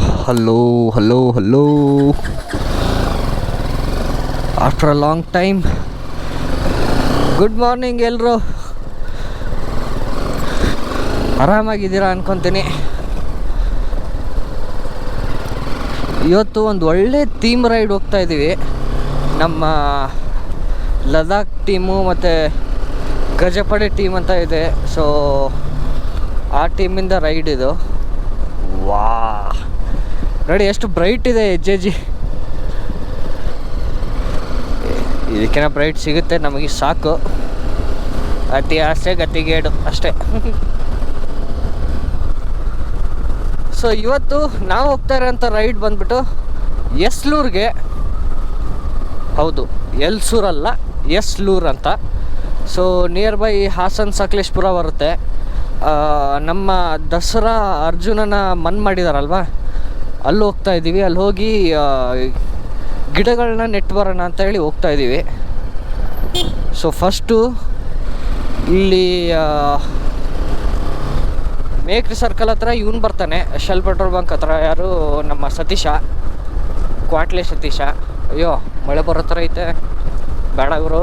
Hello after a long time. Good morning ಎಲ್ಲರೂ. ಆರಾಮಾಗಿದ್ದೀರಾ ಅನ್ಕೊತೀನಿ. ಇವತ್ತು ಒಂದು ಒಳ್ಳೆ ಥೀಮ್ ರೈಡ್ ಹೋಗ್ತಾ ಇದ್ದೀವಿ. ನಮ್ಮ ಲದಾಖ್ ಟೀಮು ಮತ್ತು ಗಜಪಡೆ ಟೀಮ್ ಅಂತ ಇದೆ. ಸೊ ಆ ಟೀಮಿಂದ ರೈಡ್ ಇದು. ವಾ ನೋಡಿ ಎಷ್ಟು ಬ್ರೈಟ್ ಇದೆ ಹೆಜ್ಜೆಜಿ. ಇದಕ್ಕಿಂತ ಬ್ರೈಟ್ ಸಿಗುತ್ತೆ ನಮಗೆ ಸಾಕು. ಅತಿ ಆಸೆ ಗತಿಗೇಡು ಅಷ್ಟೇ. ಸೊ ಇವತ್ತು ನಾವು ಹೋಗ್ತಾ ಇರೋಂಥ ರೈಡ್ ಬಂದ್ಬಿಟ್ಟು ಎಸ್ಲೂರ್ಗೆ. ಹೌದು, ಎಲ್ಸೂರಲ್ಲ, ಎಸ್ಲೂರ್ ಅಂತ. So nearby Hassan Sakleshpur ಬರುತ್ತೆ. ನಮ್ಮ ದಸರಾ ಅರ್ಜುನನ ಮನ್ ಮಾಡಿದಾರಲ್ವ, ಅಲ್ಲಿ ಹೋಗ್ತಾ ಇದ್ದೀವಿ. ಅಲ್ಲಿ ಹೋಗಿ ಗಿಡಗಳನ್ನ ನೆಟ್ಟು ಬರೋಣ ಅಂತ ಹೇಳಿ ಹೋಗ್ತಾ ಇದ್ದೀವಿ. ಸೊ ಫಸ್ಟು ಇಲ್ಲಿ ಮೇಕ್ರಿ ಸರ್ಕಲ್ ಹತ್ರ ಇವನು ಬರ್ತಾನೆ, ಶೆಲ್ ಪೆಟ್ರೋಲ್ ಬಂಕ್ ಹತ್ರ. ಯಾರು? ನಮ್ಮ ಸತೀಶ, ಕ್ವಾಟ್ಲೆ ಸತೀಶ. ಅಯ್ಯೋ ಮಳೆ ಬರೋ ಥರ ಐತೆ, ಬೇಡ ಇವರು.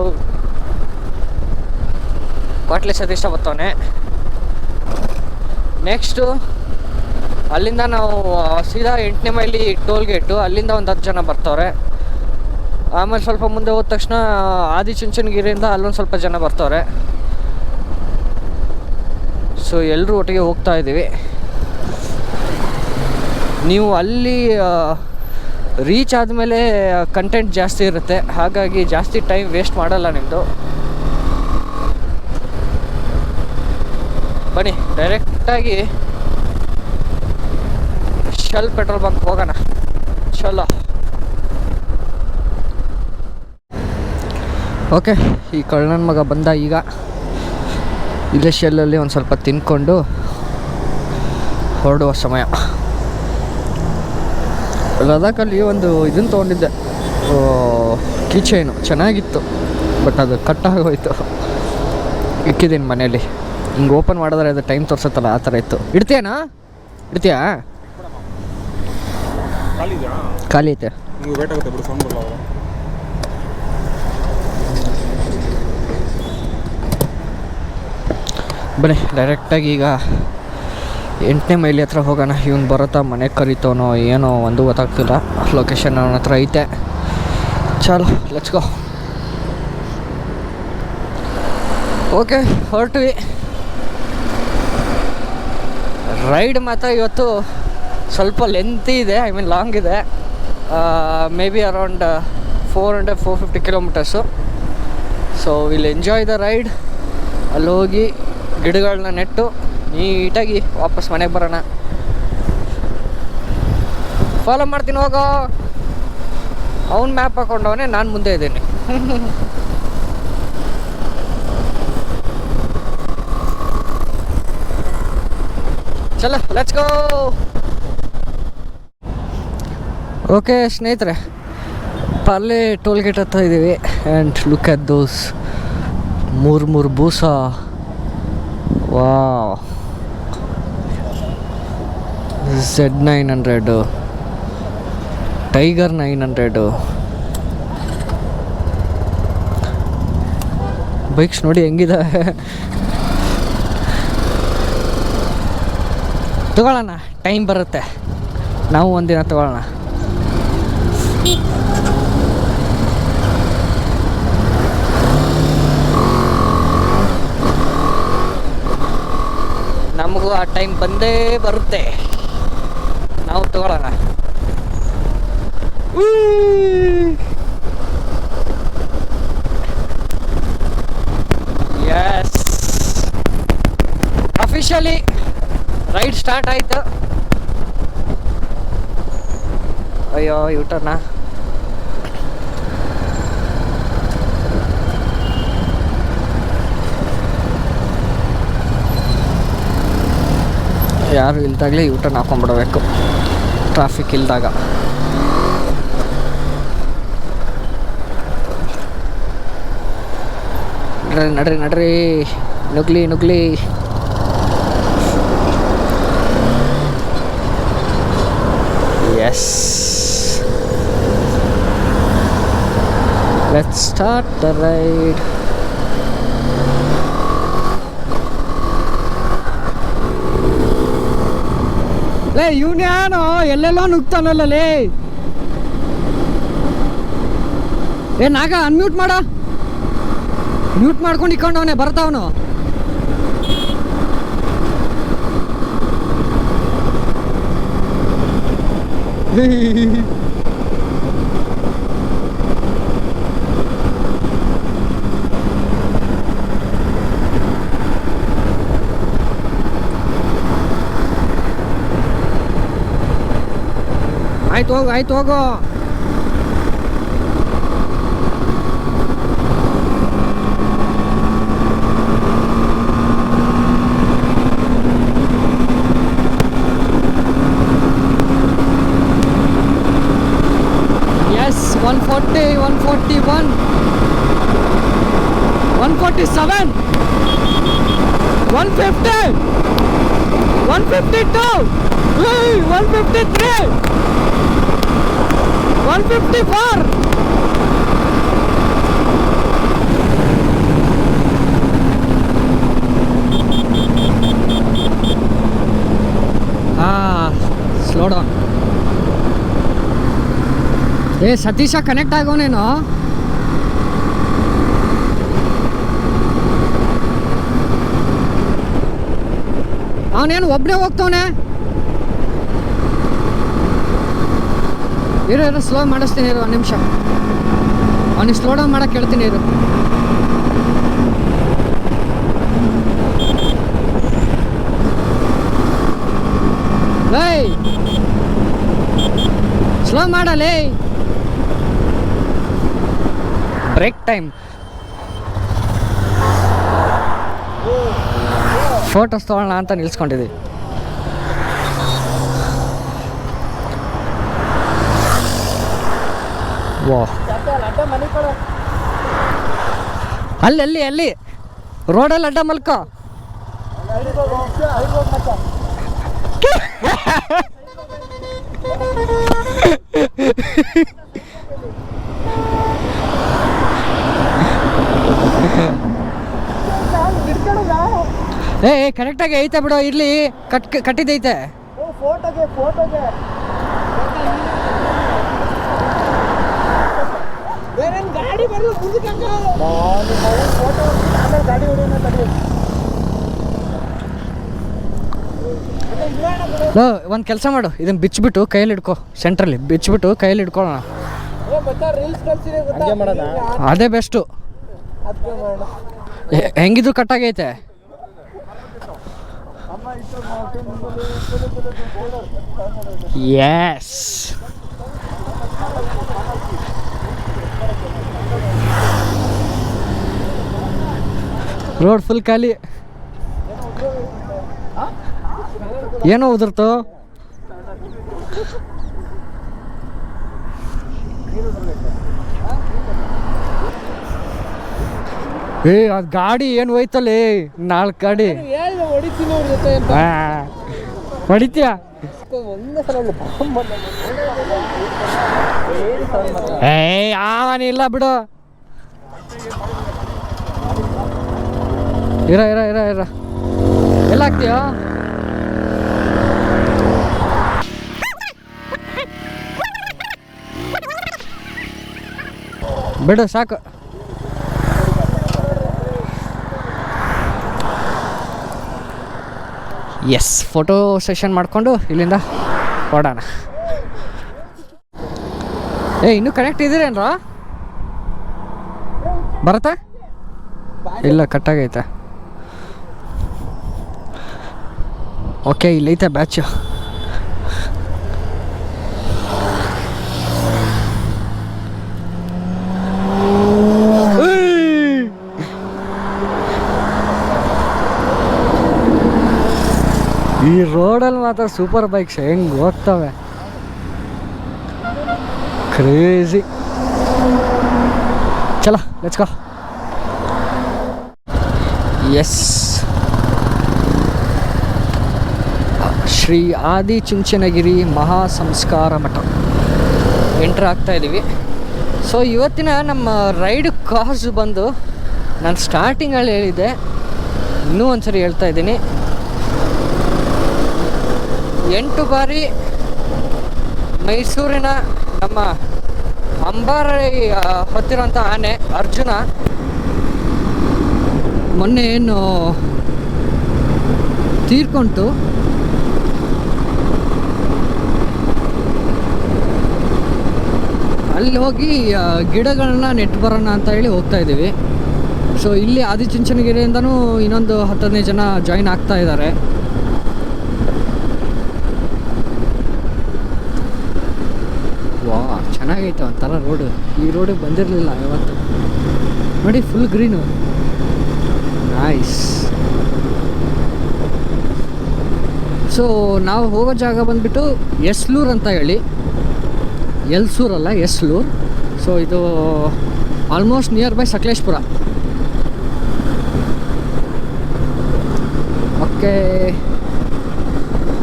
ಕ್ವಾಟ್ಲೆ ಸತೀಶ ಬರ್ತಾನೆ. ನೆಕ್ಸ್ಟು ಅಲ್ಲಿಂದ ನಾವು ಸೀದಾ 8ನೇ ಮೈಲಿ ಟೋಲ್ ಗೇಟು, ಅಲ್ಲಿಂದ ಒಂದು 10 ಜನ ಬರ್ತಾವ್ರೆ. ಆಮೇಲೆ ಸ್ವಲ್ಪ ಮುಂದೆ ಹೋದ ತಕ್ಷಣ ಆದಿಚುಂಚನಗಿರಿಯಿಂದ ಅಲ್ಲೊಂದು ಸ್ವಲ್ಪ ಜನ ಬರ್ತಾವ್ರೆ. ಸೊ ಎಲ್ಲರೂ ಒಟ್ಟಿಗೆ ಹೋಗ್ತಾ ಇದ್ದೀವಿ. ನೀವು ಅಲ್ಲಿ ರೀಚ್ ಆದಮೇಲೆ ಕಂಟೆಂಟ್ ಜಾಸ್ತಿ ಇರುತ್ತೆ, ಹಾಗಾಗಿ ಜಾಸ್ತಿ ಟೈಮ್ ವೇಸ್ಟ್ ಮಾಡಲ್ಲ ನಿಮ್ಮದು. ಬನ್ನಿ ಡೈರೆಕ್ಟಾಗಿ ಶೆಲ್ ಪೆಟ್ರೋಲ್ ಬಂಕ್ ಹೋಗೋಣ. ಚಲೋ. ಓಕೆ, ಈ ಕಳ್ಳನ ಮಗ ಬಂದ. ಈಗ ಇಲ್ಲೇ ಶೆಲ್ಲಲ್ಲಿ ಒಂದು ಸ್ವಲ್ಪ ತಿನ್ಕೊಂಡು ಹೊರಡುವ ಸಮಯ. ಲದಾಖಲ್ಲಿ ಒಂದು ಇದನ್ನು ತೊಗೊಂಡಿದ್ದೆ, ಕೀಚೈನು. ಚೆನ್ನಾಗಿತ್ತು, ಬಟ್ ಅದು ಕಟ್ಟಾಗೋಯ್ತು. ಇಕ್ಕಿದ್ದೀನಿ ಮನೇಲಿ. ಹಿಂಗೆ ಓಪನ್ ಮಾಡಿದ್ರೆ ಅದು ಟೈಮ್ ತೋರಿಸುತ್ತಲ್ಲ, ಆ ಥರ ಇತ್ತು. ಇಡ್ತೀಯನಾ? ಇಡ್ತೀಯಾ? ಖಾಲಿ ಐತೆ. ಬನ್ನಿ ಡೈರೆಕ್ಟಾಗಿ ಈಗ 8ನೇ ಮೈಲಿ ಹತ್ರ ಹೋಗೋಣ. ಇವನು ಬರುತ್ತಾ ಮನೆಗೆ ಕರಿತವನೋ ಏನೋ ಒಂದು ಗೊತ್ತಾಗ್ತಿಲ್ಲ. ಲೊಕೇಶನ್ ಅವನ ಹತ್ರ ಐತೆ. ಚಲೋ, ಲೆಟ್ಸ್ ಗೋ. ಓಕೆ, ಹೊರಟ್ವಿ. ರೈಡ್ ಮಾತ್ರ ಇವತ್ತು ಸ್ವಲ್ಪ ಲೆಂತಿ ಇದೆ, ಐ ಮೀನ್ ಲಾಂಗ್ ಇದೆ. Maybe around 450 kilometres. So will enjoy the ride. ಅಲ್ಲಿ ಹೋಗಿ ಗಿಡಗಳನ್ನ ನೆಟ್ಟು ನೀಟಾಗಿ ವಾಪಸ್ ಮನೆಗೆ ಬರೋಣ. ಫಾಲೋ ಮಾಡ್ತೀನಿ, ಹೋಗೋ. ಅವ್ನು ಮ್ಯಾಪ್ ಹಾಕೊಂಡವನೇ, ನಾನು ಮುಂದೆ ಇದ್ದೀನಿ. ಚಲೋ, ಲೆಟ್ಸ್ ಗೋ. ಓಕೆ ಸ್ನೇಹಿತರೆ, ಪಾರ್ಲೆ ಟೋಲ್ ಗೇಟ್ ಹತ್ರ ಇದ್ದೀವಿ. ಆ್ಯಂಡ್ ಲುಕ್ ಅಟ್ ದೋಸ್ ಮೂರು ಬೂಸ. ವಾವ್, Z900, ಟೈಗರ್ 900 ಬೈಕ್ಸ್ ನೋಡಿ ಹೆಂಗಿದೆ. ತಗೊಳ್ಳೋಣ, ಟೈಮ್ ಬರುತ್ತೆ, ನಾವು ಒಂದಿನ ತಗೊಳ್ಳೋಣ. ನಮಗೂ ಆ ಟೈಮ್ ಬಂದೇ ಬರುತ್ತೆ, ನಾವು ತಗೊಳ್ಳೋಣ. ಯಸ್, ಅಫಿಷಿಯಲಿ ರೈಡ್ ಸ್ಟಾರ್ಟ್ ಆಯಿತು. ಅಯ್ಯೋ ಯೂಟರ್ನ. ಯಾರು ಇಲ್ದಾಗಲೇ ಯೂಟರ್ನ್ ಹಾಕೊಂಡ್ಬಿಡ್ಬೇಕು, ಟ್ರಾಫಿಕ್ ಇಲ್ದಾಗ. ನಡ್ರಿ ನಡ್ರಿ, ನುಗ್ಲಿ. Yes, let's start the ride. ಲೇ ಇವನ್ಯಾನು ಎಲ್ಲೆಲ್ಲೋ ನುಗ್ತಾನಲ್ಲ ಲೇ. ಏ ನಾಗ ಅನ್ಮ್ಯೂಟ್ ಮಾಡ, ಮ್ಯೂಟ್ ಮಾಡ್ಕೊಂಡು ಇಕ್ಕೊಂಡವನೆ ಬರ್ತಾವನು. ಆಯ್ತು ಹೋಗು, ಆಯ್ತು ಹೋಗು. ಎಸ್ 140, 141, 147, 150, 152, 153, 154. Slow down. ಏ ಸತೀಶ ಕನೆಕ್ಟ್ ಆಗೋನೇನೋ. ಅವನೇನು ಒಬ್ಬನೇ ಹೋಗ್ತವನೆ. ಇರು ಸ್ಲೋ ಮಾಡಿಸ್ತೀನಿ ಇರು, ಒಂದು ನಿಮಿಷ. ಅವನಿಗೆ ಸ್ಲೋ ಡೌನ್ ಮಾಡಕ್ಕೆ ಹೇಳ್ತೀನಿ ಇರು. ಲೇ ಸ್ಲೋ ಮಾಡಲೇ. Break time. ಫೋಟೋಸ್ ತೊಗೊಳ್ಳೋಣ ಅಂತ ನಿಲ್ಸ್ಕೊಂಡಿದ್ದೀವಿ. ವಾ, ಅಲ್ಲಿ ರೋಡಲ್ಲಿ ಅಡ್ಡ ಮಲ್ಕೋ. ಏ ಕರೆಕ್ಟಾಗಿ ಐತೆ ಬಿಡು, ಇರ್ಲಿ. ಕಟ್ಟಿದೈತೆ. ಒಂದು ಕೆಲಸ ಮಾಡು, ಇದನ್ನ ಬಿಚ್ಚಿಬಿಟ್ಟು ಕೈಯಲ್ಲಿ ಹಿಡ್ಕೊ. ಸೆಂಟ್ರಲ್ಲಿ ಬಿಚ್ಚಿಬಿಟ್ಟು ಕೈಯಲ್ಲಿ ಹಿಡ್ಕೊಳ್ಳೋಣ. ಅದೇ ಬೆಸ್ಟು. ಹೆಂಗಿದ್ರು ಕಟ್ಟಾಗೈತೆ. ಎಸ್, ರೋಡ್ ಫುಲ್ ಖಾಲಿ. ಏನೋ ಉದುರ್ತು. ಏ ಅದು ಗಾಡಿ ಏನು ಹೋಯ್ತಲ್ಲ, 4 ಗಾಡಿ ಹೊಡಿತೀಯ. ಏ ಯಾವನಿಲ್ಲ ಬಿಡು. ಇರ ಎಲ್ಲ ಹಾಕ್ತೀಯ? ಬಿಡು ಸಾಕು. ಎಸ್, ಫೋಟೋ ಸೆಷನ್ ಮಾಡಿಕೊಂಡು ಇಲ್ಲಿಂದ ಹೊಡೋಣ. ಇನ್ನೂ ಕನೆಕ್ಟ್ ಇದ್ದೀರೇನ್ರ? ಬರತ್ತಾ? ಇಲ್ಲ, ಕಟ್ಟಾಗೈತೆ. Okay, ಇಲ್ಲೈತೆ batch. ಈ ರೋಡಲ್ಲಿ ಮಾತ್ರ ಸೂಪರ್ ಬೈಕ್ಸ್ ಹೆಂಗೆ ಹೋಗ್ತವೆ, ಕ್ರೇಜಿ. ಚಲ let's go. Yes, Shri Adichunchanagiri Maha Samskara Math entry ಆಗ್ತಾಯಿದ್ದೀವಿ. So ಇವತ್ತಿನ ನಮ್ಮ ರೈಡ್ ಕಾಸ್ಟ್ ಬಂದು ನಾನು ಸ್ಟಾರ್ಟಿಂಗಲ್ಲಿ ಹೇಳಿದ್ದೆ, ಇನ್ನೂ ಒಂದು ಸರಿ ಹೇಳ್ತಾ ಇದ್ದೀನಿ, 8 ಬಾರಿ ಮೈಸೂರಿನ ನಮ್ಮ ಅಂಬಾರಿ ಹೊತ್ತಿರೋಂಥ ಆನೆ ಅರ್ಜುನ ಮೊನ್ನೆ ಏನು ತೀರ್ಕೊಂತು. ಅಲ್ಲಿ ಹೋಗಿ ಗಿಡಗಳನ್ನ ನೆಟ್ಟು ಬರೋಣ ಅಂತ ಹೇಳಿ ಹೋಗ್ತಾ ಇದ್ದೀವಿ. ಸೊ ಇಲ್ಲಿ ಆದಿಚುಂಚನಗಿರಿಯಿಂದನೂ ಇನ್ನೊಂದು 10-15 ಜನ ಜಾಯಿನ್ ಆಗ್ತಾ ಇದ್ದಾರೆ. ವಾ, ಚೆನ್ನಾಗೈತೆ ಒಂಥರ ರೋಡು. ಈ ರೋಡಿಗೆ ಬಂದಿರಲಿಲ್ಲ ಯಾವತ್ತು. ನೋಡಿ, ಫುಲ್ ಗ್ರೀನು, ನೈಸ್. ಸೊ ನಾವು ಹೋಗೋ ಜಾಗ ಬಂದುಬಿಟ್ಟು ಎಸ್ಲೂರು ಅಂತ ಹೇಳಿ, ಎಲ್ಸೂರಲ್ಲ, ಎಸ್ಲೂರು. ಸೊ ಇದು almost near by Sakleshpur. Okay,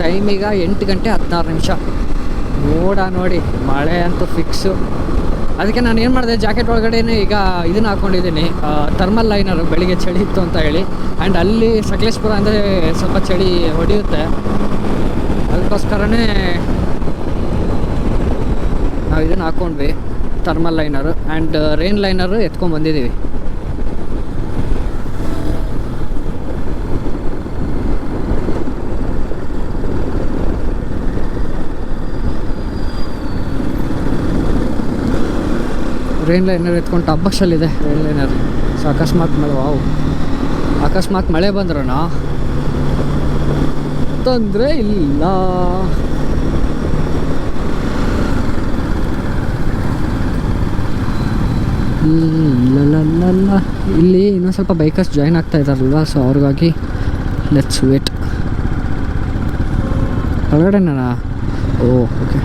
ಟೈಮೀಗ 8 ಗಂಟೆ 16 ನಿಮಿಷ. ನೋಡಿ, ಮಳೆ ಅಂತೂ ಫಿಕ್ಸು. ಅದಕ್ಕೆ ನಾನು ಏನು ಮಾಡಿದೆ, ಜಾಕೆಟ್ ಒಳಗಡೆ ಈಗ ಇದನ್ನು ಹಾಕ್ಕೊಂಡಿದ್ದೀನಿ, ಥರ್ಮಲ್ ಲೈನರು. ಬೆಳಿಗ್ಗೆ ಚಳಿ ಇತ್ತು ಅಂತ ಹೇಳಿ, ಆ್ಯಂಡ್ ಅಲ್ಲಿ ಸಕಲೇಶ್ಪುರ ಅಂದರೆ ಸ್ವಲ್ಪ ಚಳಿ ಹೊಡೆಯುತ್ತೆ, ಅದಕ್ಕೋಸ್ಕರನೇ ನಾವು ಇದನ್ನು ಹಾಕ್ಕೊಂಡ್ವಿ, thermal liner. And rain liner ಎತ್ಕೊಂಡ್ಬಂದಿದ್ದೀವಿ. ರೈನ್ ಲೈನರ್ ಎತ್ಕೊಂಡು ಟಾಪ್ ಬಾಕ್ಸಲ್ಲಿದೆ ರೈನ್ ಲೈನರ್. ಸೊ ಅಕಸ್ಮಾತ್ ಮಳೆ ಬಂದ್ರಣ ತೊಂದರೆ ಇಲ್ಲ. ಇಲ್ಲಿ ಇನ್ನೊಂದು ಸ್ವಲ್ಪ ಬೈಕರ್ಸ್ ಜಾಯಿನ್ ಆಗ್ತಾ ಇದ್ದಾರಲ್ವ, ಸೊ ಅವ್ರಿಗಾಗಿ ಲೆಟ್ಸ್ ವೇಟ್. ಒಳಗಡೆ ಓಕೆ.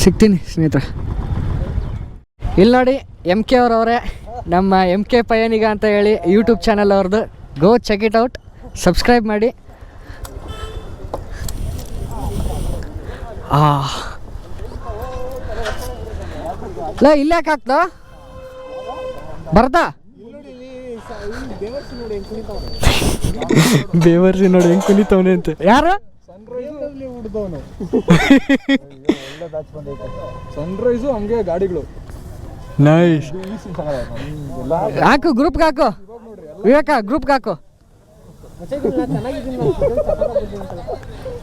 ಸಿಗ್ತೀನಿ ಸ್ನೇಹಿತರೆ. ಇಲ್ಲಿ ನೋಡಿ, MK ಅವರವರೇ, ನಮ್ಮ MK ಪಯಣಿಗ ಅಂತ ಹೇಳಿ ಯೂಟ್ಯೂಬ್ ಚಾನಲ್ ಅವ್ರದ್ದು. ಗೋ ಚೆಕ್ ಇಟ್ ಔಟ್, ಸಬ್ಸ್ಕ್ರೈಬ್ ಮಾಡಿ. ಇಲ್ಲೇ ಹಾಕ್ತಾ ಬರ್ತಾ ಬೇವರ್ಸಿ ನೋಡಿ ಹೆಂಗೆ ಕುಣಿತವನೆ ಅಂತ. ಯಾರು? ಸನ್ರೈಸು ಹಂಗೆ ಗಾಡಿಗಳು. ನೈಸ್. ಹಾಕು, ಗ್ರೂಪ್ಗೆ ಹಾಕು ವಿವೇಕ, ಗ್ರೂಪ್ಗೆ ಹಾಕು.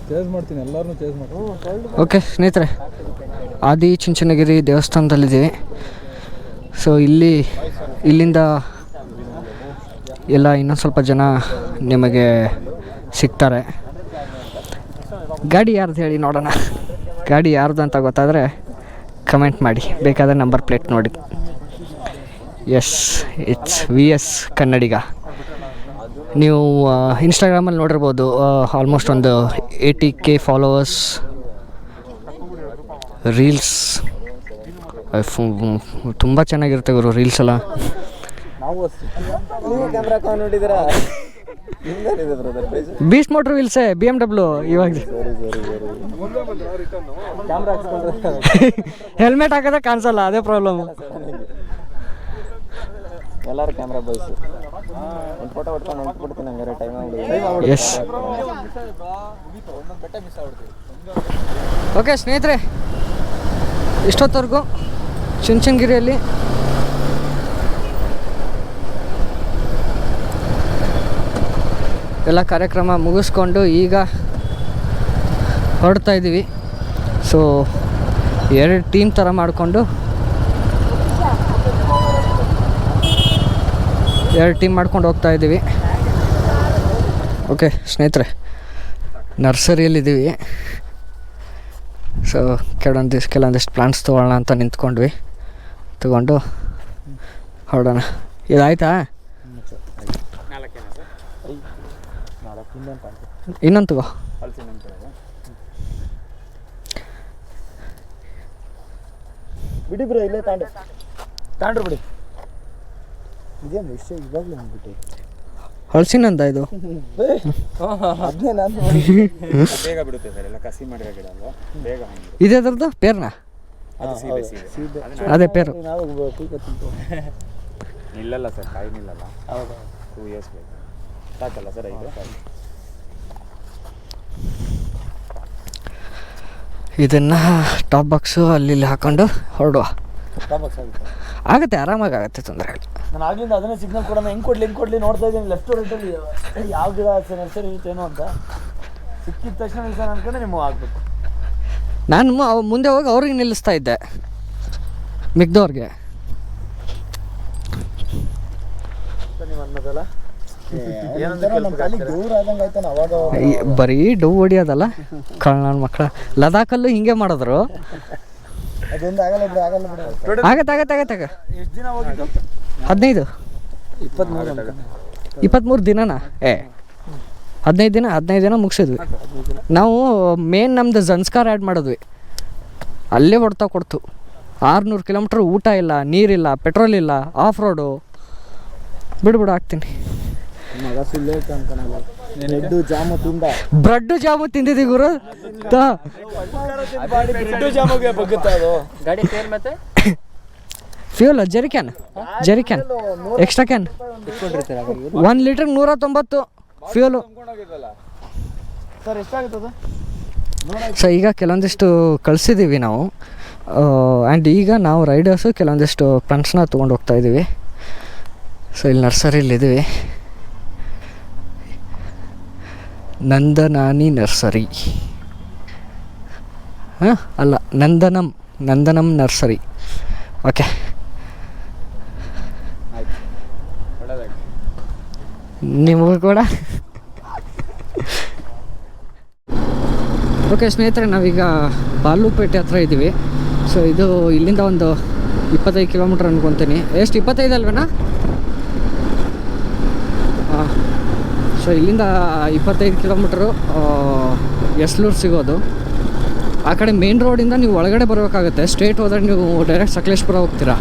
ಚೇಸ್ ಮಾಡ್ತೀನಿ, ಎಲ್ಲರನ್ನೂ ಚೇಸ್ ಮಾಡ್ತೀನಿ. ಓಕೆ ಸ್ನೇಹಿತರೆ, ಆದಿಚುಂಚನಗಿರಿ ದೇವಸ್ಥಾನದಲ್ಲಿದ್ದೀವಿ. ಸೊ ಇಲ್ಲಿಂದ ಎಲ್ಲ ಇನ್ನೊಂದು ಸ್ವಲ್ಪ ಜನ ನಿಮಗೆ ಸಿಗ್ತಾರೆ. ಗಾಡಿ ಯಾರ್ದು ಹೇಳಿ ನೋಡೋಣ. ಗಾಡಿ ಯಾರ್ದು ಅಂತ ಗೊತ್ತಾದರೆ ಕಮೆಂಟ್ ಮಾಡಿ, ಬೇಕಾದರೆ ನಂಬರ್ ಪ್ಲೇಟ್ ನೋಡಿ. ಎಸ್, ಇಟ್ಸ್ VS ಕನ್ನಡಿಗ. ನೀವು ಇನ್ಸ್ಟಾಗ್ರಾಮಲ್ಲಿ ನೋಡಿರ್ಬೋದು, ಆಲ್ಮೋಸ್ಟ್ ಒಂದು 80K ಫಾಲೋವರ್ಸ್. ರೀಲ್ಸ್ ತುಂಬ ಚೆನ್ನಾಗಿರುತ್ತೆ ಗುರು, ರೀಲ್ಸ್ ಎಲ್ಲ. ಬೀಸ್ಟ್ ಮೋಟ್ರ್ ವೀಲ್ಸೇ, BMW ಇವಾಗ. ಹೆಲ್ಮೆಟ್ ಹಾಕೋದೇ ಕಾಣಿಸಲ್ಲ, ಅದೇ ಪ್ರಾಬ್ಲಮ್. ಎಲ್ಲರೂ ಕ್ಯಾಮ್ರಾ ಬಾಯ್ಸ್. ಒಂದು ಫೋಟೋ ಹೊಡ್ಕೊಂಡು ಹೊಂಟ್ಬಿಡ್ತೀನಿ, ಹಂಗಾರೆ ಟೈಮ್ ಆಗಿ. ಎಸ್. ಓಕೆ ಸ್ನೇಹಿತರೆ, ಇಷ್ಟೊತ್ತವರೆಗೂ ಚುಂಚನಗಿರಿಯಲ್ಲಿ ಎಲ್ಲ ಕಾರ್ಯಕ್ರಮ ಮುಗಿಸ್ಕೊಂಡು ಈಗ ಹೊರಡ್ತಾ ಇದ್ದೀವಿ. ಸೊ 2 ಟೀಮ್ ಥರ ಮಾಡಿಕೊಂಡು ಹೋಗ್ತಾ ಇದ್ದೀವಿ. ಓಕೆ ಸ್ನೇಹಿತರೆ, ನರ್ಸರಿಯಲ್ಲಿದ್ದೀವಿ. ಸೊ ಕೆಲವೊಂದಿಷ್ಟು ಪ್ಲಾಂಟ್ಸ್ ತೊಗೊಳ್ಳೋಣ ಅಂತ ನಿಂತ್ಕೊಂಡ್ವಿ. ತೊಗೊಂಡು ಹೊರಡೋಣ. ಇದಾಯ್ತಾ? ಇನ್ನೊಂದು ತಗೋ. ಬಿಡಿ ಬ್ರೋ ಇಲ್ಲೇ ತಾಂಡ್ರು ಬಿಡಿ. ಇದೇನು ವಿಷಯ ಇವಾಗಲೇ ಅಂದ್ಬಿಟ್ಟು ಹಲಸಿನಂದ ಇದು ಅದನ್ನೇ ನಾನು ಬೇಗ ಬಿಡುತ್ತೆ ಸರ್, ಎಲ್ಲ ಕಸಿ ಮಾಡಿರೋ ಗಿಡ ಅಲ್ವಾ, ಬೇಗ ಇದೆ ಅದ್ರದ್ದು ಪೇರ್ನ ಅದೇ ಪೇರು ನಾವು ತೂಕ ತಿಂತು ನಿಲ್ಲಲ್ಲ ಸರ್, ಕಾಯಿ ನಿಲ್ಲಲ್ಲ. ಹೌದಾ 2 years ಬೇಕು ಸಾಕಲ್ಲ ಸರ್. ಇದು ಇದನ್ನು ಟಾಪ್ ಬಾಕ್ಸು ಅಲ್ಲಿ ಹಾಕೊಂಡು ಹೊರಡುವ. ಆಗುತ್ತೆ, ಆರಾಮಾಗಿ ಆಗುತ್ತೆ, ತೊಂದರೆ ಇಲ್ಲ. ನಾನು ಆಗ್ಲಿಂದ ಅದನ್ನೇ ಸಿಗ್ನಲ್ ಕೊಡೋಣ, ಹೆಂಗೆ ಕೊಡ್ಲಿ ನೋಡ್ತಾ ಇದ್ದೀನಿ ಲೆಫ್ಟ್ ರೈಟಲ್ಲಿ ಯಾವ ಗಿಡ ನರ್ಸರಿ ಇರುತ್ತೇನೋ ಅಂತ. ಸಿಕ್ಕಿದ ತಕ್ಷಣ ನಿಲ್ಸೋಣ ಅನ್ಕೊಂಡ್ರೆ ನಿಮಗೆ ಆಗ್ಬೇಕು. ನಾನು ಮುಂದೆ ಹೋಗಿ ಅವ್ರಿಗೆ ನಿಲ್ಲಿಸ್ತಾ ಇದ್ದೆ, ಮಿಗ್ದವ್ರಿಗೆ. ನೀವು ಅನ್ನೋದಲ್ಲ ಬರೀ ಡವ್ ಹೊಡಿಯೋದಲ್ಲ ಕಳ್ಳ ಮಕ್ಕಳ. ಲದಾಖಲ್ಲೂ ಹಿಂಗೆ ಮಾಡಿದ್ರು. ಅದೊಂದು ಆಗಲ್ಲ ಬಿಡು, ಆಗಲ್ಲ ಬಿಡು. ಆಗತ್ತೆ. ಎಷ್ಟು ದಿನ ಹೋಗಿದ್ದು? 15 23 ದಿನನಾ? 15 ದಿನ ಮುಗಿಸಿದ್ವಿ ನಾವು. ಮೇನ್ ನಮ್ದು ಜನ್ಸ್ಕಾರ್ ಆ್ಯಡ್ ಮಾಡಿದ್ವಿ, ಅಲ್ಲೇ ಹೊಡ್ತಾ ಕೊಡ್ತು. 600 ಕಿಲೋಮೀಟ್ರ್, ಊಟ ಇಲ್ಲ, ನೀರಿಲ್ಲ, ಪೆಟ್ರೋಲ್ ಇಲ್ಲ, ಆಫ್ ರೋಡು. ಬಿಡು ಹಾಕ್ತೀನಿ. ಮಗ ಸುಳ್ಳು ಅನ್ಕೊಳಲ್ಲ. ಜಾಮು ತಿಂದ ಬ್ರೆಡ್ ಜಾಮು ತಿಂದಿದ್ದೀವಿ ಗುರು. ಗಾಡಿ ಸೇರ್ ಮತ್ತೆ ಫ್ಯೂಲ್ ಜೆರಿಕ್ಯಾನ್ ಎಕ್ಸ್ಟ್ರಾ ಕ್ಯಾನ್ 1 ಲೀಟ್ರಿಗೆ 190 ಫ್ಯೂಲು. ಸರ್ ಎಷ್ಟಾಗುತ್ತದೆ? ಸೊ ಈಗ ಕೆಲವೊಂದಿಷ್ಟು ಕಳಿಸಿದ್ದೀವಿ ನಾವು. ಆ್ಯಂಡ್ ಈಗ ನಾವು ರೈಡರ್ಸು ಕೆಲವೊಂದಿಷ್ಟು ಪ್ಲಾಂಟ್ಸ್ನ ತೊಗೊಂಡು ಹೋಗ್ತಾ ಇದ್ದೀವಿ. ಸೊ ಇಲ್ಲಿ ನರ್ಸರಿಲಿದ್ದೀವಿ, ನಂದನಾನಿ ನರ್ಸರಿ. ಅಲ್ಲ, ನಂದನಂ ನರ್ಸರಿ. ಓಕೆ, ನಿಮಗೂ ಕೂಡ. ಓಕೆ ಸ್ನೇಹಿತರೆ, ನಾವೀಗ ಬಾಲುಪೇಟೆ ಹತ್ರ ಇದ್ದೀವಿ. ಸೊ ಇದು ಇಲ್ಲಿಂದ ಒಂದು 25 ಕಿಲೋಮೀಟ್ರ್ ಅನ್ಕೊತೀನಿ. ಎಷ್ಟು 25 ಅಲ್ವೇನಾ? ಹಾಂ. ಸೊ ಇಲ್ಲಿಂದ 25 ಕಿಲೋಮೀಟ್ರು ಎಸ್ಲೂರು ಸಿಗೋದು. ಆ ಕಡೆ ಮೇನ್ ರೋಡಿಂದ ನೀವು ಒಳಗಡೆ ಬರಬೇಕಾಗತ್ತೆ. ಸ್ಟ್ರೇಟ್ ಹೋದರೆ ನೀವು ಡೈರೆಕ್ಟ್ ಸಕಲೇಶ್ಪುರ ಹೋಗ್ತೀರಾ.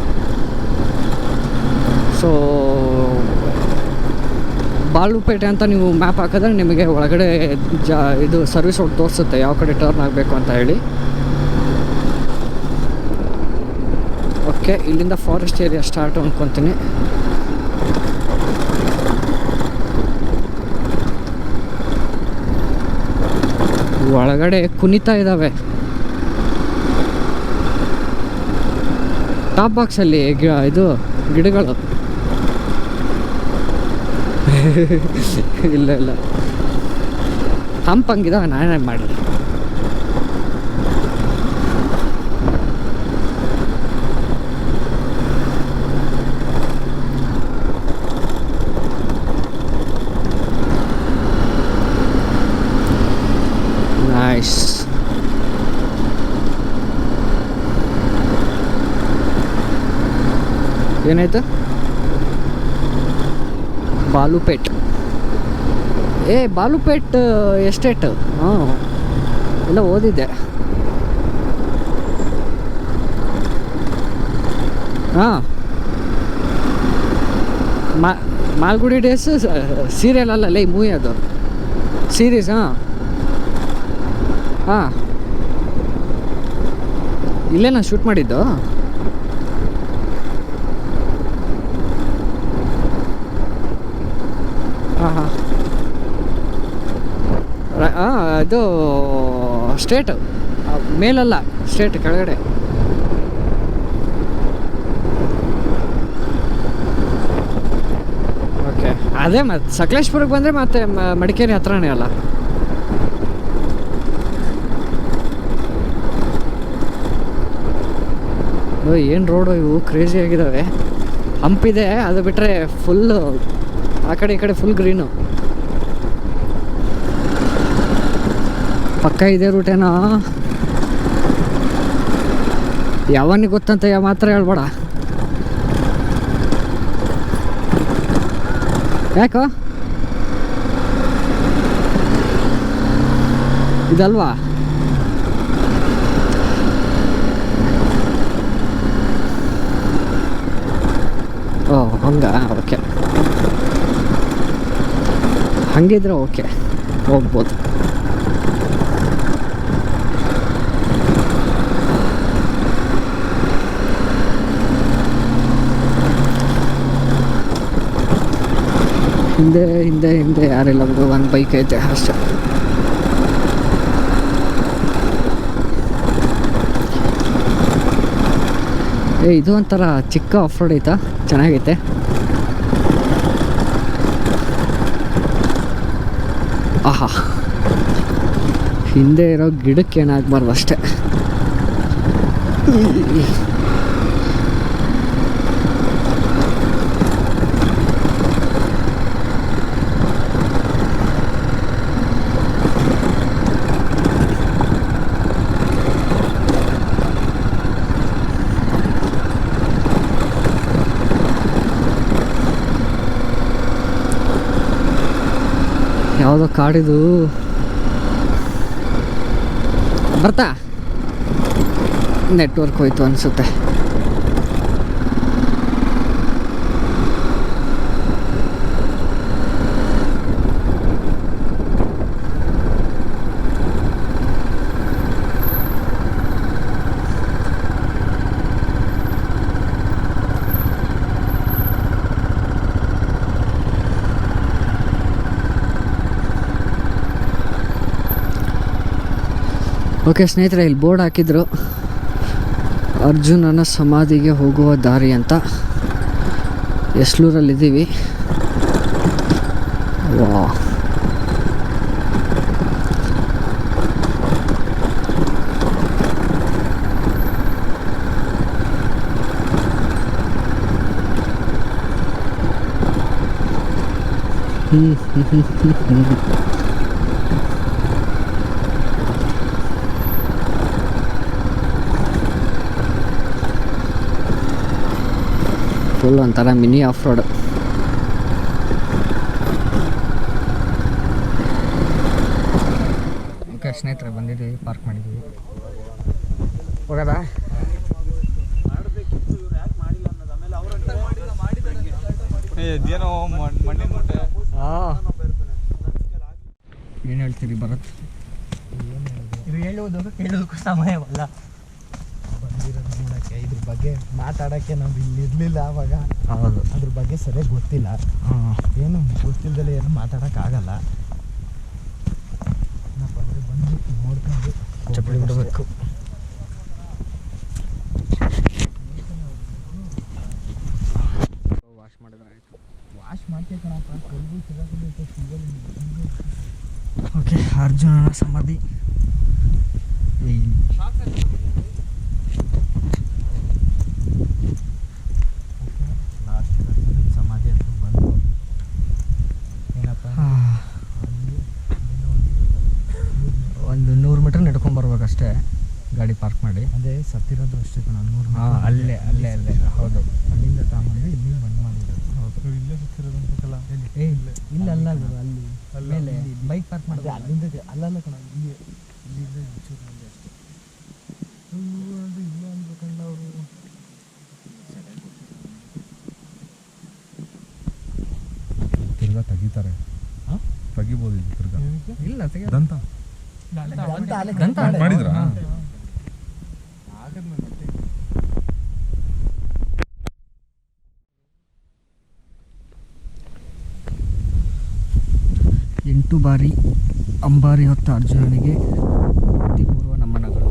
ಸೊ ಬಾಲುಪೇಟೆ ಅಂತ ನೀವು ಮ್ಯಾಪ್ ಹಾಕಿದ್ರೆ ನಿಮಗೆ ಒಳಗಡೆ ಇದು ಸರ್ವಿಸ್ ರೋಡ್ ತೋರಿಸುತ್ತೆ, ಯಾವ ಕಡೆ ಟರ್ನ್ ಆಗಬೇಕು ಅಂತ ಹೇಳಿ. ಓಕೆ, ಇಲ್ಲಿಂದ ಫಾರೆಸ್ಟ್ ಏರಿಯಾ ಸ್ಟಾರ್ಟ್ ಅಂದ್ಕೊತೀನಿ. ಒಳಗಡೆ ಕುಣಿತಾ ಇದ್ದಾವೆ. ಟಾಪ್ ಬಾಕ್ಸಲ್ಲಿ ಇದು ಗಿಡಗಳು. ಇಲ್ಲ ಹಂಪಂಗಿದಾವೆ, ನಾನೇ ಮಾಡಿ. ನೈಸ್. ಏನಾಯ್ತು? ಬಾಲುಪೇಟ್. ಬಾಲುಪೇಟ್ ಎಸ್ಟೇಟ್. ಹಾಂ, ಎಲ್ಲ ಓದಿದ್ದೆ. ಹಾಂ, ಮಾಲ್ಗುಡಿ ಡೇಸ್ ಸೀರಿಯಲ್ ಅಲ್ಲಲ್ಲ, ಈ ಮೂವಿ ಅದು ಸೀರೀಸ್. ಹಾಂ, ಇಲ್ಲೇ ನಾನು ಶೂಟ್ ಮಾಡಿದ್ದು. ಹಾಂ, ಇದು ಸ್ಟೇಟ್ ಮೇಲಲ್ಲ, ಸ್ಟೇಟ್ ಕೆಳಗಡೆ. ಓಕೆ, ಅದೇ ಮತ್ತೆ ಸಕಲೇಶ್ಪುರಕ್ಕೆ ಬಂದರೆ ಮತ್ತೆ ಮಡಿಕೇರಿ ಹತ್ರನೇ ಅಲ್ಲ. ಏನು ರೋಡು ಇವು ಕ್ರೇಜಿ ಆಗಿದ್ದಾವೆ. ಹಂಪಿದೆ, ಅದು ಬಿಟ್ಟರೆ ಫುಲ್ಲು ಆ ಕಡೆ ಈ ಕಡೆ ಫುಲ್ ಗ್ರೀನು. ಪಕ್ಕ ಇದೇ ರೂಟೇನೋ? ಯಾವನಿಗೆ ಗೊತ್ತಂತ ಮಾತ್ರ ಹೇಳ್ಬೇಡ. ಯಾಕೋ ಇದಲ್ವಾ? ಓ ಹಂಗಾ, ಓಕೆ. ಹಾಗಿದ್ರೆ ಓಕೆ, ಹೋಗ್ಬೋದು. ಹಿಂದೆ ಹಿಂದೆ ಹಿಂದೆ ಯಾರಿಲ್ಲ ಬಿಡು, ಒಂದು ಬೈಕ್ ಐತೆ ಅಷ್ಟೇ. ಇದು ಒಂಥರ ಚಿಕ್ಕ ಆಫ್ ರೋಡ್ ಐತಾ, ಚೆನ್ನಾಗೈತೆ. ಆಹಾ, ಹಿಂದೆ ಇರೋ ಗಿಡಕ್ಕೆ ಏನಾಗಬಾರ್ದು ಅಷ್ಟೇ. ಯಾವುದೋ ಕಾಡಿದು ಬರ್ತಾ ನೆಟ್ವರ್ಕ್ ಹೋಯ್ತು ಅನಿಸುತ್ತೆ. ಓಕೆ ಸ್ನೇಹಿತರೆ, ಇಲ್ಲಿ ಬೋರ್ಡ್ ಹಾಕಿದ್ರು ಅರ್ಜುನನ ಸಮಾಧಿಗೆ ಹೋಗುವ ದಾರಿ ಅಂತ. ಎಸ್ಲೂರಲ್ಲಿದ್ದೀವಿ. ವಾ, ಫುಲ್ ಒಂಥರ ಮಿನಿ ಆಫ್ ರೋಡ್. ಓಕೆ ಸ್ನೇಹಿತರೆ, ಬಂದಿದ್ದೀವಿ, ಪಾರ್ಕ್ ಮಾಡಿದ್ದೀವಿ. ಹೋಗೋದಾ? ಏನು ಹೇಳ್ತೀರಿ ಭರತ್? ಇದು ಹೇಳೋದಕ್ಕೂ ಸಮಯವಲ್ಲ. ಬಂದಿರೋದು ನೋಡೋಕ್ಕೆ, ಇದ್ರ ಬಗ್ಗೆ ಮಾತಾಡೋಕ್ಕೆ ನಾವು ಇಲ್ಲಿ ಇರಲಿಲ್ಲ ಆವಾಗ. ಹೌದು, ಅದ್ರ ಬಗ್ಗೆ ಸರಿಯಾಗಿ ಗೊತ್ತಿಲ್ಲ. ಏನು ಗೊತ್ತಿಲ್ಲದಲ್ಲೇ ಏನು ಮಾತಾಡೋಕ್ಕಾಗಲ್ಲ. ಬಂದು ನೋಡ್ಕೊಂಡು ಚಪ್ಪಲಿ ಬಿಡಬೇಕು. ವಾಶ್ ಮಾಡಿದ್ರೆ ಆಯಿತು. ವಾಶ್ ಮಾಡ್ತೀವಿ ಕಣಪ್ಪ, ಓಕೆ, ಅರ್ಜುನನ ಸಮಾಧಿ. ಸಮಾಧಿ ಅಂತ ಬಂದು ಏನಪ್ಪ, ಒಂದು 100 ಮೀಟರ್ ನಡ್ಕೊಂಬರ್ಬೇಕಷ್ಟೇ, ಗಾಡಿ ಪಾರ್ಕ್ ಮಾಡಿ. ಅದೇ ಸತ್ತಿರೋದು ಅಷ್ಟೇ ಕಣ, 100 ಅಲ್ಲೇ ಅಲ್ಲೇ ಅಲ್ಲೇ. ಹೌದು, ಅಲ್ಲಿಂದ ತಗೊಂಡು ಇಲ್ಲಿ ಬಂದ್ ಮಾಡಿರೋದು. ಹೌದು, ಇಲ್ಲೇ ಸತ್ತಿರೋದು ಅಂತಕ್ಕಲ್ಲ. ಇಲ್ಲ ಅಲ್ಲ, ಅಲ್ಲಿ ಮೇಲೆ ಬೈಕ್ ಪಾರ್ಕ್ ಮಾಡಿದೆ. ಅಲ್ಲಿಂದ ಅಲ್ಲಲ್ಲ ಕಣ, ಇಲ್ಲಿಂದ ಒಂಚೂರು ಮಂದಿ ಅಷ್ಟೇ. ಇಲ್ಲ ಅನ್ಬೇಕಂಡ ಅವರು ತಿರ್ಗಾ ತೆಗಿತಾರೆ. ತೆಗಿಬೋದು ಇದು ತಿರ್ಗಾ. ಇಲ್ಲ ದಂತ ಮಾಡಿದ್ರಾ? ಆಗದ್ಮೇಲೆ ಮತ್ತೆ 8 ಬಾರಿ ಅಂಬಾರಿ ಹೊತ್ತ ಅರ್ಜುನನಿಗೆ ಅತಿಪೂರ್ವ ನಮನಗಳು.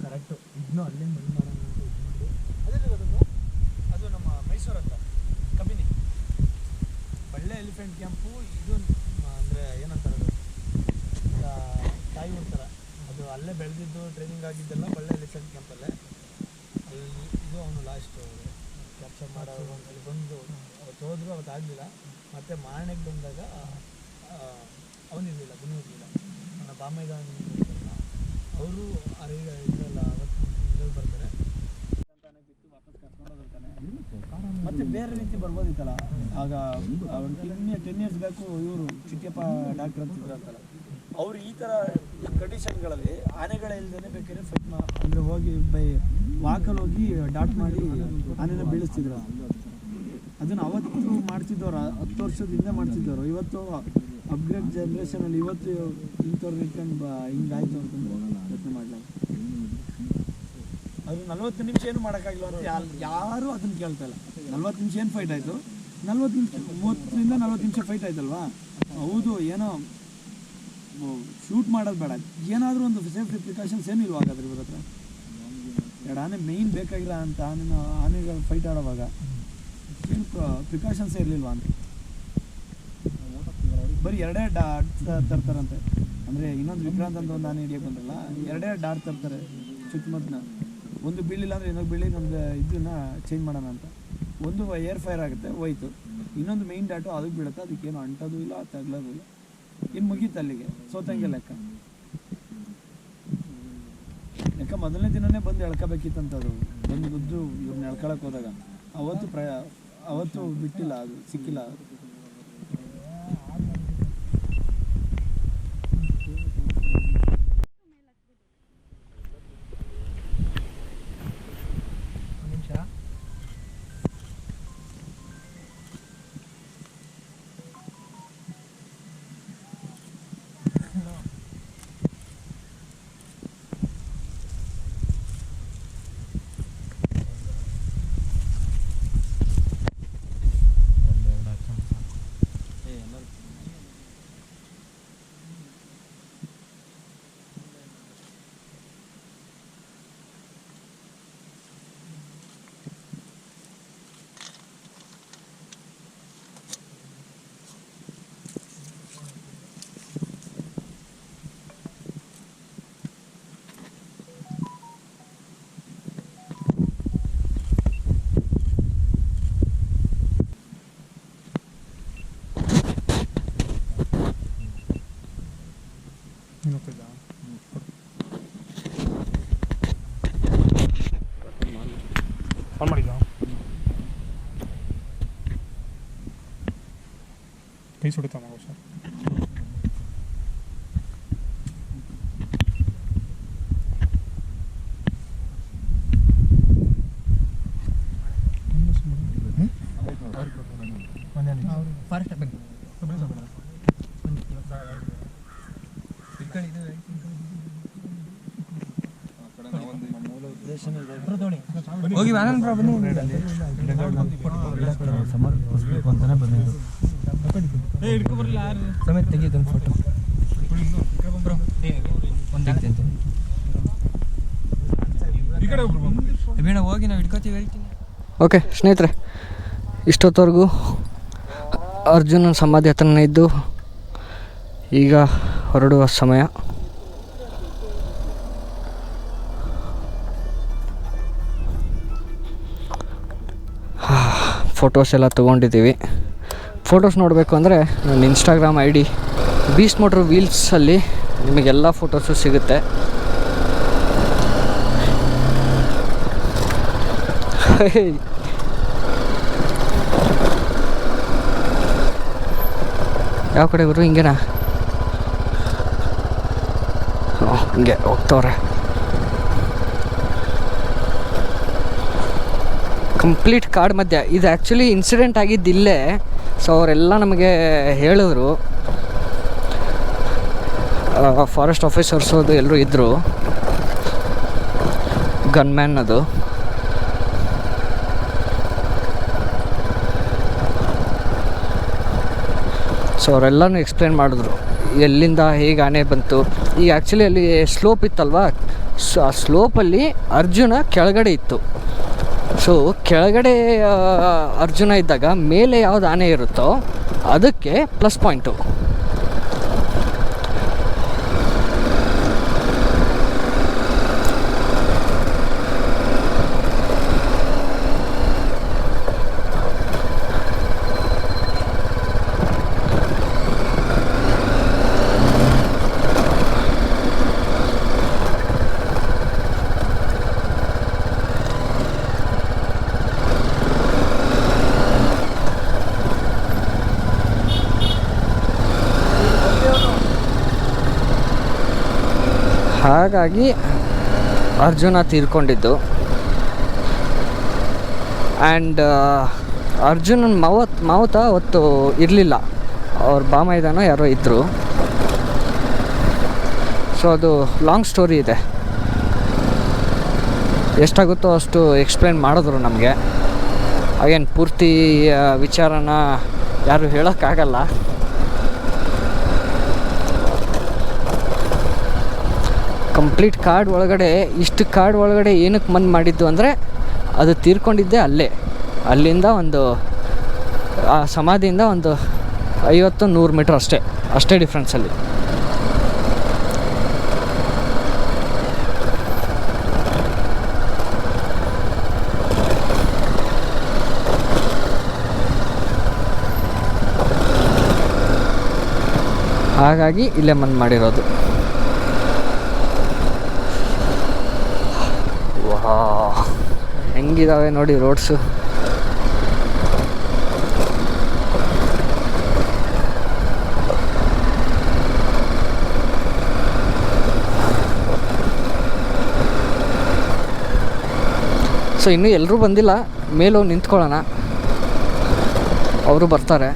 ಕರೆಕ್ಟು. ಇದನ್ನು ಅಲ್ಲೇ ಬಂದ್ ಮಾಡೋಣ ಅಂತ ಇದು ಮಾಡಿ. ಅದು ನಮ್ಮ ಮೈಸೂರು ಹತ್ರ ಕಬಿನಿ ಬಳ್ಳೆ ಎಲಿಫೆಂಟ್ ಕ್ಯಾಂಪು. ಇದು ಅಂದರೆ ಏನಂತಾರೆ, ಅದು ತಾಯಿ ಥರ. ಅದು ಅಲ್ಲೇ ಬೆಳೆದಿದ್ದು, ಟ್ರೈನಿಂಗ್ ಆಗಿದ್ದೆಲ್ಲ ಬಳ್ಳೆ ಎಲಿಫೆಂಟ್ ಕ್ಯಾಂಪಲ್ಲೇ. ಅಲ್ಲಿ ಇದು ಅವನು ಲಾಸ್ಟ್ ಕ್ಯಾಪ್ಚರ್ ಮಾಡೋರು ಅಂತೇಳಿ ಬಂದು ಅವತ್ತು ಹೋದ್ರು. ಅವತ್ತು ಆಗಲಿಲ್ಲ. ಮತ್ತು ಮಾರನೆಗೆ ಬಂದಾಗ ಅವನಿರಲಿಲ್ಲ, ಗುಣ ಇರಲಿಲ್ಲ. ನನ್ನ ಬಾಮೈದ ಅವರು ಇದ್ರಲ್ಲ ಅವತ್ತು ಇದ್ರಲ್ಲಿ ಬರ್ತಾರೆ ಅಂತಾನೆ ಬಿಟ್ಟು ವಾಪಸ್ ಕರ್ಕೊಂಡು ಹೋಗಿರ್ತಾನೆ. ಮತ್ತೆ ಬೇರೆ ರೀತಿ ಬರ್ಬೋದಿತ್ತಲ್ಲ ಆಗ ಅವ್ರು 10 ಇಯರ್ಸ್ ಬ್ಯಾಕು ಇವರು ಚಿಕ್ಕಪ್ಪ ಡಾಕ್ಟರ್ ಅಂತ ಇದ್ರಂತಲ್ಲ, ಅವ್ರು ಈ ಥರ ಕಂಡೀಷನ್ಗಳಲ್ಲಿ ಆನೆಗಳ ಇಲ್ದೇ ಬೇಕಾದ್ರೆ ಫೈಟ್ ಅಂದರೆ ಹೋಗಿ ವಾಕಲ್ಲಿ ಹೋಗಿ ಡಾಟ್ ಮಾಡಿ ಆನೆನ ಬೀಳಿಸ್ತಿದ್ರು. ಅದನ್ನು ಅವತ್ತು ಮಾಡ್ತಿದ್ದವ್ರು 10 ವರ್ಷದಿಂದ ಮಾಡ್ತಿದ್ದವರು. ಇವತ್ತು ಅಪ್ಗ್ರೇಡ್ ಜನ್ರೇಷನಲ್ಲಿ ಇವತ್ತು ಇಂಥವ್ರು ಇಟ್ಕೊಂಡು ಹಿಂಗಾಯ್ತು ಅಂತಂದ್ರೆ ಯೋಚನೆ ಮಾಡಲಾಗ. ಅದು 40 ನಿಮಿಷ ಏನು ಮಾಡೋಕ್ಕಾಗಿಲ್ಲ ಅಂತ ಯಾರೂ ಅದನ್ನು ಕೇಳ್ತಾ ಇಲ್ಲ. 40 ನಿಮಿಷ ಏನು ಫೈಟ್ ಆಯಿತು, 40 ನಿಮಿಷ 30ರಿಂದ 40 ನಿಮಿಷ ಫೈಟ್ ಆಯ್ತಲ್ವಾ. ಹೌದು, ಏನೋ ಶೂಟ್ ಮಾಡೋದು ಬೇಡ, ಏನಾದರೂ ಒಂದು ಸೇಫ್ಟಿ ಪ್ರಿಕಾಷನ್ಸ್ ಏನು ಇಲ್ವಾ ಹಾಗಾದ್ರೆ ಇವ್ರ ಹತ್ರ? 2 ಆನೆ ಮೇಯ್ನ್ ಬೇಕಾಗಿರೋ ಅಂತ ಆನೆಗಳು ಫೈಟ್ ಆಡೋವಾಗ ಏನು ಪ್ರಿಕಾಷನ್ಸೇ ಇರಲಿಲ್ವಾ ಅಂತ. ಬರೀ 2 ಡಾಟ್ ತರ್ತಾರಂತೆ. ಅಂದರೆ ಇನ್ನೊಂದು ವಿಕ್ರಾಂತ್ ಅಂತ ಒಂದು ಆನೆ ಹಿಡಿಯೋಕೆ ಬಂದ್ರಲ್ಲ, 2 ಡಾಟ್ ತರ್ತಾರೆ ಸುತ್ತಮುತ್ತನ. ಒಂದು ಬೀಳಿಲ್ಲ ಅಂದರೆ ಇನ್ನೊಂದು ಬೀಳಿ ನಮ್ದು ಇದನ್ನ ಚೇಂಜ್ ಮಾಡೋಣ ಅಂತ. ಒಂದು ಏರ್ ಫೈರ್ ಆಗುತ್ತೆ, ಹೋಯ್ತು. ಇನ್ನೊಂದು ಮೇಯ್ನ್ ಡಾಟು ಅದಕ್ಕೆ ಬೀಳುತ್ತೆ, ಅದಕ್ಕೇನು ಅಂಟೋದು ಇಲ್ಲ, ತಗ್ಲೋದು ಇಲ್ಲ. ಇನ್ನು ಮುಗೀತು ಅಲ್ಲಿಗೆ, ಸೋತಂಗೆ ಲೆಕ್ಕ. ಯಾಕೆ ಮೊದಲನೇ ದಿನವೇ ಬಂದು ಎಳ್ಕೋಬೇಕಿತ್ತಂತದು. ಬಂದು ಗುದ್ದು ಇವ್ರನ್ನ ಎಳ್ಕೊಳಕ್ಕೆ ಹೋದಾಗ ಅವತ್ತು ಬಿಟ್ಟಿಲ್ಲ, ಅದು ಸಿಕ್ಕಿಲ್ಲ. ಕೈ ಸುಡುತ್ತಾ ಮಗು ಸರ್? ಹೋಗಿ ಆನಂದ್ ಬ್ರೋ ಬನ್ನಿ. ಸಮರ್ಪಿಸ್ಬೇಕು ಅಂತಾನೆ ಬಂದಿದ್ದು. ಸಮೇತ ತೆಗಿಯೋದೊಂದು ಫೋಟೋ ಬೇಡ, ಹೋಗಿ ನಾವು ಹಿಡ್ಕೋತೀವಿ, ಹೇಳ್ತೀನಿ. ಓಕೆ ಸ್ನೇಹಿತರೆ, ಇಷ್ಟೊತ್ತವರೆಗೂ ಅರ್ಜುನನ ಸಮಾಧಿ ಹತ್ರನೇ ಇದ್ದು ಈಗ ಹೊರಡುವ ಸಮಯ. ಫೋಟೋಸ್ ಎಲ್ಲ ತೊಗೊಂಡಿದ್ದೀವಿ. ಫೋಟೋಸ್ ನೋಡಬೇಕು ಅಂದರೆ ನನ್ನ ಇನ್ಸ್ಟಾಗ್ರಾಮ್ ID ಬೀಸ್ಟ್ ಮೋಟ್ರ್ ವೀಲ್ಸಲ್ಲಿ ನಿಮಗೆಲ್ಲ ಫೋಟೋಸು ಸಿಗುತ್ತೆ. ಯಾವ ಕಡೆ ಗುರು? ಹಿಂಗೆನಾ? ಹಿಂಗೆ ಹೋಗ್ತವ್ರೆ. ಕಂಪ್ಲೀಟ್ ಕಾಡು ಮಧ್ಯ. ಇದು ಆ್ಯಕ್ಚುಲಿ ಇನ್ಸಿಡೆಂಟ್ ಆಗಿದ್ದಿಲ್ಲೇ. ಸೊ ಅವರೆಲ್ಲ ನಮಗೆ ಹೇಳಿದ್ರು, ಫಾರೆಸ್ಟ್ ಆಫೀಸರ್ಸು ಅದು ಎಲ್ಲರೂ ಇದ್ದರು, ಗನ್ಮ್ಯಾನ್ ಅದು. ಸೊ ಅವರೆಲ್ಲನೂ ಎಕ್ಸ್ಪ್ಲೇನ್ ಮಾಡಿದ್ರು ಎಲ್ಲಿಂದ ಹೇಗೆ ಆನೆ ಬಂತು. ಈಗ ಆ್ಯಕ್ಚುಲಿ ಅಲ್ಲಿ ಸ್ಲೋಪ್ ಇತ್ತಲ್ವ, ಆ ಸ್ಲೋಪಲ್ಲಿ ಅರ್ಜುನ ಕೆಳಗಡೆ ಇತ್ತು. ಸೊ ಕೆಳಗಡೆ ಅರ್ಜುನ ಇದ್ದಾಗ ಮೇಲೆ ಯಾವ್ದು ಆನೆ ಇರುತ್ತೋ ಅದಕ್ಕೆ ಪ್ಲಸ್ ಪಾಯಿಂಟು. ಹಾಗಾಗಿ ಅರ್ಜುನ ತೀರ್ಕೊಂಡಿದ್ದು. ಆ್ಯಂಡ್ ಅರ್ಜುನನ ಮಾವತ ಅವತ್ತು ಇರಲಿಲ್ಲ, ಅವ್ರ ಬಾಮೈದನೋ ಯಾರೋ ಇದ್ದರು. ಸೊ ಅದು ಲಾಂಗ್ ಸ್ಟೋರಿ ಇದೆ, ಎಷ್ಟಾಗುತ್ತೋ ಅಷ್ಟು ಎಕ್ಸ್ಪ್ಲೇನ್ ಮಾಡಿದ್ರು ನಮಗೆ. ಅಗೇನ್ ಪೂರ್ತಿ ವಿಚಾರನ ಯಾರು ಹೇಳೋಕ್ಕಾಗಲ್ಲ. ಕಂಪ್ಲೀಟ್ ಕಾಡು ಒಳಗಡೆ, ಇಷ್ಟು ಕಾಡು ಒಳಗಡೆ ಏನಕ್ಕೆ ಮಾಡಿದ್ದು ಅಂದರೆ ಅದು ತೀರ್ಕೊಂಡಿದ್ದೆ ಅಲ್ಲಿಂದ ಒಂದು ಆ ಸಮಾಧಿಯಿಂದ ಒಂದು 50-100 ಮೀಟ್ರ್ ಅಷ್ಟೇ ಡಿಫ್ರೆನ್ಸಲ್ಲಿ. ಹಾಗಾಗಿ ಇಲ್ಲೇ ಮಾಡಿರೋದು. ವಾ, ಹೆಂಗಿದಾವೆ ನೋಡಿ ರೋಡ್ಸು. ಸೊ ಇನ್ನೂ ಎಲ್ಲರೂ ಬಂದಿಲ್ಲ, ಮೇಲೋಗಿ ನಿಂತ್ಕೊಳ್ಳೋಣ, ಅವರು ಬರ್ತಾರೆ.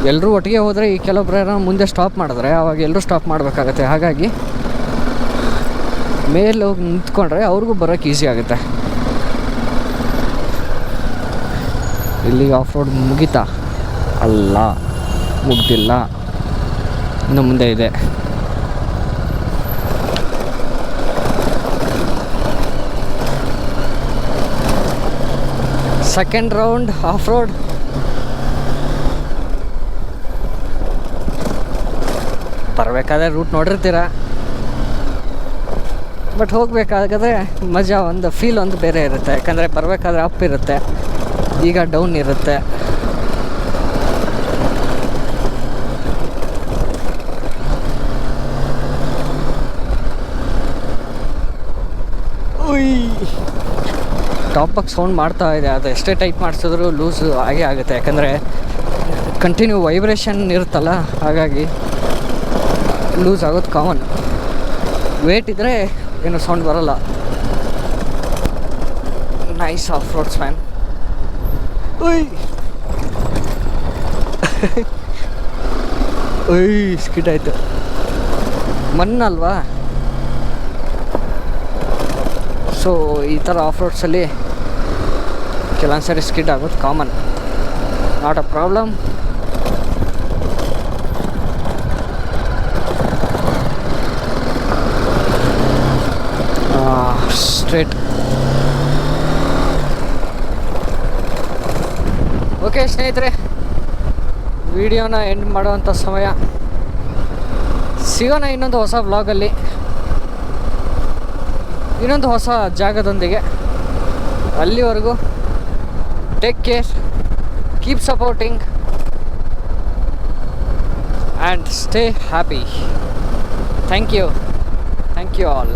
ಎಲ್ಲರೂ ಒಟ್ಟಿಗೆ ಹೋದರೆ ಈ ಕೆಲವೊಬ್ಬರು ಏನೋ ಮುಂದೆ ಸ್ಟಾಪ್ ಮಾಡಿದ್ರೆ ಅವಾಗ ಎಲ್ಲರೂ ಸ್ಟಾಪ್ ಮಾಡಬೇಕಾಗತ್ತೆ. ಹಾಗಾಗಿ ಮೇಲೆ ಹೋಗಿ ನಿಂತ್ಕೊಂಡ್ರೆ ಅವ್ರಿಗೂ ಬರೋಕ್ಕೆ ಈಸಿ ಆಗುತ್ತೆ. ಇಲ್ಲಿಗೆ ಆಫ್ ರೋಡ್ ಮುಗಿತಾ? ಅಲ್ಲ, ಮುಗ್ದಿಲ್ಲ, ಇನ್ನು ಮುಂದೆ ಇದೆ. Second round of road. ಬರಬೇಕಾದ್ರೆ ರೂಟ್ ನೋಡಿರ್ತೀರ, ಬಟ್ ಹೋಗಬೇಕಾದ್ರೆ ಮಜಾ, ಒಂದು ಫೀಲ್ ಒಂದು ಬೇರೆ ಇರುತ್ತೆ. ಯಾಕಂದರೆ ಬರಬೇಕಾದ್ರೆ ಅಪ್ ಇರುತ್ತೆ, ಈಗ ಡೌನ್ ಇರುತ್ತೆ. ಟಾಪಾಗಿ ಸೌಂಡ್ ಮಾಡ್ತಾ ಇದೆ, ಅದು ಎಷ್ಟೇ ಟೈಟ್ ಮಾಡಿಸಿದ್ರು ಲೂಸು ಆಗೇ ಆಗುತ್ತೆ. ಯಾಕಂದರೆ ಕಂಟಿನ್ಯೂ ವೈಬ್ರೇಷನ್ ಇರುತ್ತಲ್ಲ, ಹಾಗಾಗಿ ಲೂಸ್ ಆಗೋದು ಕಾಮನ್. ವೇಟ್ ಇದ್ದರೆ ಏನು ಸೌಂಡ್ ಬರೋಲ್ಲ. Nice of roads man. Skid ಆಯಿತು, ಮಣ್ಣಲ್ವಾ. ಸೊ ಈ ಥರ ಆಫ್ ರೋಡ್ಸಲ್ಲಿ ಕೆಲವೊಂದು ಸರಿ ಸ್ಕಿಡ್ ಆಗೋದು common, not a problem. Straight. Okay ಸ್ನೇಹಿತರೆ, ವಿಡಿಯೋನ ಎಂಡ್ ಮಾಡೋವಂಥ ಸಮಯ. ಸಿಗೋಣ ಇನ್ನೊಂದು ಹೊಸ ವ್ಲಾಗಲ್ಲಿ, ಇನ್ನೊಂದು ಹೊಸ ಜಾಗದೊಂದಿಗೆ. ಅಲ್ಲಿವರೆಗೂ take care, keep supporting and stay happy. Thank you all.